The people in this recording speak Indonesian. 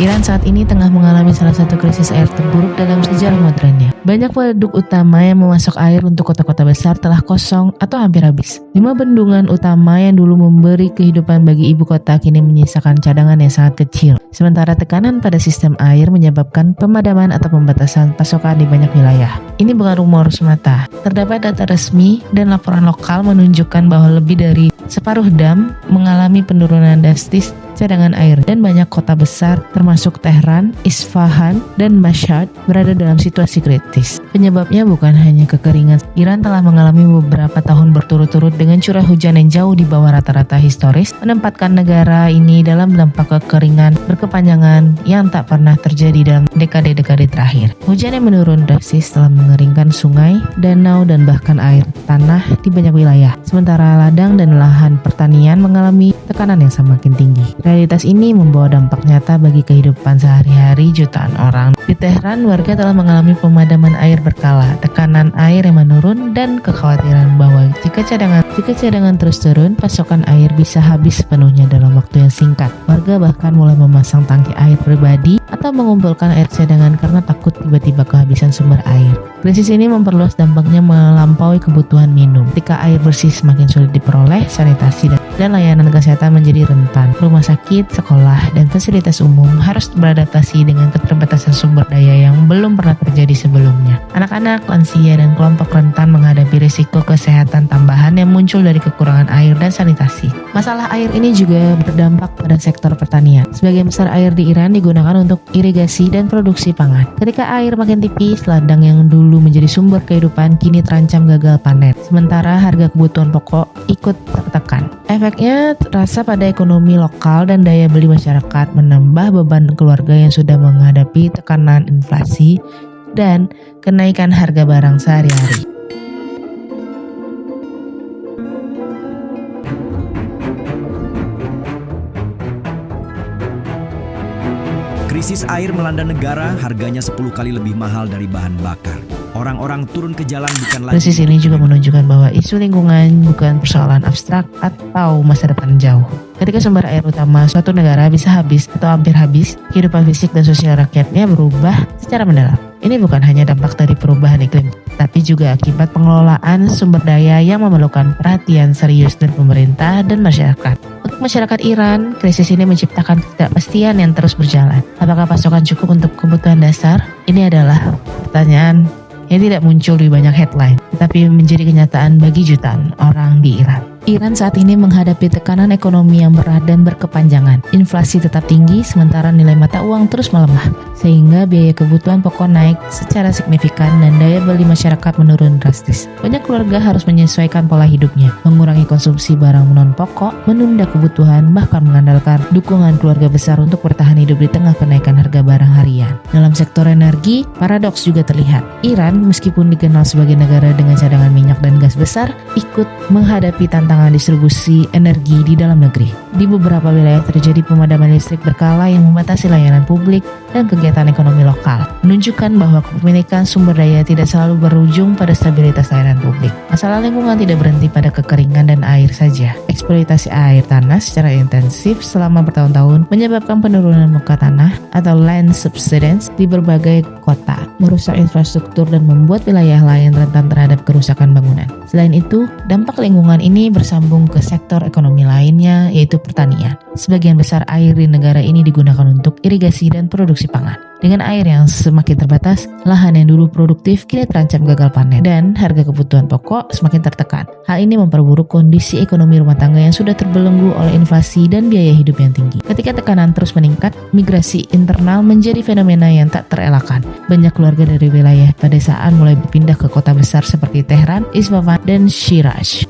Iran saat ini tengah mengalami salah satu krisis air terburuk dalam sejarah modernnya. Banyak waduk utama yang memasok air untuk kota-kota besar telah kosong atau hampir habis. 5 bendungan utama yang dulu memberi kehidupan bagi ibu kota kini menyisakan cadangan yang sangat kecil. Sementara tekanan pada sistem air menyebabkan pemadaman atau pembatasan pasokan di banyak wilayah. Ini bukan rumor semata. Terdapat data resmi dan laporan lokal menunjukkan bahwa lebih dari separuh dam mengalami penurunan drastis cadangan air dan banyak kota besar termasuk Tehran, Isfahan, dan Mashhad berada dalam situasi kritis. Penyebabnya bukan hanya kekeringan. Iran telah mengalami beberapa tahun berturut-turut dengan curah hujan yang jauh di bawah rata-rata historis, menempatkan negara ini dalam dampak kekeringan berkepanjangan yang tak pernah terjadi dalam dekade-dekade terakhir. Hujan yang menurun drastis telah mengeringkan sungai, danau, dan bahkan air tanah di banyak wilayah. Sementara ladang dan lahan pertanian mengalami tekanan yang semakin tinggi. Realitas ini membawa dampak nyata bagi kehidupan sehari-hari jutaan orang. Di Tehran, warga telah mengalami pemadaman air berkala, tekanan air yang menurun, dan kekhawatiran bahwa jika cadangan terus turun, pasokan air bisa habis sepenuhnya dalam waktu yang singkat. Warga bahkan mulai memasang tangki air pribadi atau mengumpulkan air cadangan karena takut tiba-tiba kehabisan sumber air. Krisis ini memperluas dampaknya melampaui kebutuhan minum. Ketika air bersih semakin sulit diperoleh, sanitasi dan layanan kesehatan menjadi rentan. Rumah sakit, sekolah, dan fasilitas umum harus beradaptasi dengan keterbatasan sumber daya yang belum pernah terjadi sebelumnya. Anak-anak, lansia, dan kelompok rentan menghadapi risiko kesehatan tambahan yang muncul dari kekurangan air dan sanitasi. Masalah air ini juga berdampak pada sektor pertanian. Sebagian besar air di Iran digunakan untuk irigasi dan produksi pangan. Ketika air makin tipis, ladang yang dulu menjadi sumber kehidupan kini terancam gagal panen. Sementara harga kebutuhan pokok ikut tertekan. Efeknya terasa pada ekonomi lokal dan daya beli masyarakat, menambah beban keluarga yang sudah menghadapi tekanan inflasi dan kenaikan harga barang sehari-hari. Krisis air melanda negara, harganya 10 kali lebih mahal dari bahan bakar. Orang-orang turun ke jalan bukan lagi. Krisis ini juga menunjukkan bahwa isu lingkungan bukan persoalan abstrak atau masa depan jauh. Ketika sumber air utama suatu negara bisa habis atau hampir habis, kehidupan fisik dan sosial rakyatnya berubah secara mendalam. Ini bukan hanya dampak dari perubahan iklim, tapi juga akibat pengelolaan sumber daya yang memerlukan perhatian serius dari pemerintah dan masyarakat. Untuk masyarakat Iran, krisis ini menciptakan ketidakpastian yang terus berjalan. Apakah pasokan cukup untuk kebutuhan dasar? Ini adalah pertanyaan yang tidak muncul di banyak headline, tetapi menjadi kenyataan bagi jutaan orang di Iran. Iran saat ini menghadapi tekanan ekonomi yang berat dan berkepanjangan. Inflasi tetap tinggi, sementara nilai mata uang terus melemah, sehingga biaya kebutuhan pokok naik secara signifikan dan daya beli masyarakat menurun drastis. Banyak keluarga harus menyesuaikan pola hidupnya, mengurangi konsumsi barang non-pokok, menunda kebutuhan, bahkan mengandalkan dukungan keluarga besar untuk bertahan hidup di tengah kenaikan harga barang harian. Dalam sektor energi, paradoks juga terlihat. Iran, meskipun dikenal sebagai negara dengan cadangan minyak dan gas besar, ikut menghadapi tantangan distribusi energi di dalam negeri. Di beberapa wilayah terjadi pemadaman listrik berkala yang membatasi layanan publik dan kegiatan ekonomi lokal, menunjukkan bahwa kepemilikan sumber daya tidak selalu berujung pada stabilitas layanan publik. Masalah lingkungan tidak berhenti pada kekeringan dan air saja. Eksploitasi air tanah secara intensif selama bertahun-tahun menyebabkan penurunan muka tanah atau land subsidence di berbagai kota, merusak infrastruktur dan membuat wilayah lain rentan terhadap kerusakan bangunan. Selain itu, dampak lingkungan ini bersambung ke sektor ekonomi lainnya, yaitu pertanian. Sebagian besar air di negara ini digunakan untuk irigasi dan produksi pangan. Dengan air yang semakin terbatas, lahan yang dulu produktif kini terancam gagal panen dan harga kebutuhan pokok semakin tertekan. Hal ini memperburuk kondisi ekonomi rumah tangga yang sudah terbelenggu oleh inflasi dan biaya hidup yang tinggi. Ketika tekanan terus meningkat, migrasi internal menjadi fenomena yang tak terelakkan. Banyak keluarga dari wilayah pedesaan mulai berpindah ke kota besar seperti Tehran, Isfahan, dan Shiraz.